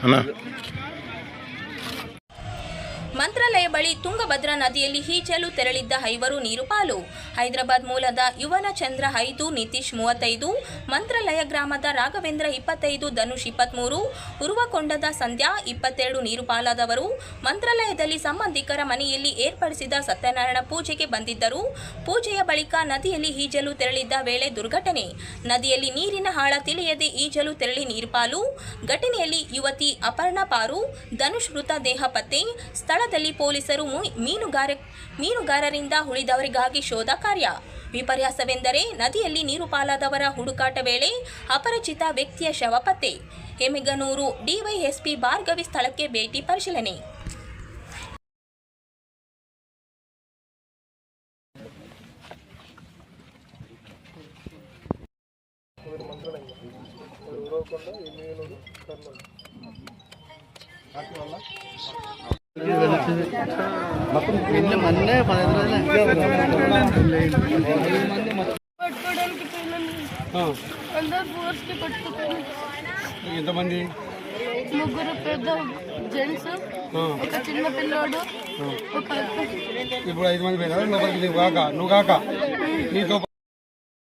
ಅಣ್ಣ. ಮಂತ್ರಾಲಯ ಬಳಿ ತುಂಗಭದ್ರಾ ನದಿಯಲ್ಲಿ ಈಜಲು ತೆರಳಿದ್ದ 5 ನೀರು ಪಾಲು. ಹೈದರಾಬಾದ್ ಮೂಲದ ಯುವನ ಚಂದ್ರ 5, ನಿತೀಶ್ 35, ಮಂತ್ರಾಲಯ ಗ್ರಾಮದ ರಾಘವೇಂದ್ರ 25, ಧನುಷ್ 23, ಉರುವಕೊಂಡದ ಸಂಧ್ಯಾ 22 ನೀರು ಪಾಲಾದವರು ಮಂತ್ರಾಲಯದಲ್ಲಿ ಸಂಬಂಧಿಕರ ಮನೆಯಲ್ಲಿ ಏರ್ಪಡಿಸಿದ ಸತ್ಯನಾರಾಯಣ ಪೂಜೆಗೆ ಬಂದಿದ್ದರು. ಪೂಜೆಯ ಬಳಿಕ ನದಿಯಲ್ಲಿ ಈಜಲು ತೆರಳಿದ್ದ ವೇಳೆ ದುರ್ಘಟನೆ. ನದಿಯಲ್ಲಿ ನೀರಿನ ಆಳ ತಿಳಿಯದೆ ಈಜಲು ತೆರಳಿ ನೀರು ಪಾಲು. ಘಟನೆಯಲ್ಲಿ ಯುವತಿ ಅಪರ್ಣಾ ಪಾರು, ಧನುಷ್ ಮೃತ ದೇಹ ಪತ್ತೆ. ಸ್ಥಳದಲ್ಲಿ ಪೊಲೀಸರು ಮೀನುಗಾರರಿಂದ ಉಳಿದವರಿಗಾಗಿ ಶೋಧ ಕಾರ್ಯ. ವಿಪರ್ಯಾಸವೆಂದರೆ ನದಿಯಲ್ಲಿ ನೀರು ಪಾಲಾದವರ ಹುಡುಕಾಟ ವೇಳೆ ಅಪರಿಚಿತ ವ್ಯಕ್ತಿಯ ಶವ ಪತ್ತೆ. ಎಮ್ಮಿಗನೂರು ಡಿವೈಎಸ್ಪಿ ಭಾರ್ಗವಿ ಸ್ಥಳಕ್ಕೆ ಭೇಟಿ ಪರಿಶೀಲನೆ. ఎంతమంది? ముగ్గురు పెద్ద జెంట్స్, ఒక చిన్న పిల్లోడు, ఒక ఇప్పుడు 5 మంది పోయినా లోపలికి నువ్వు కాక నీతో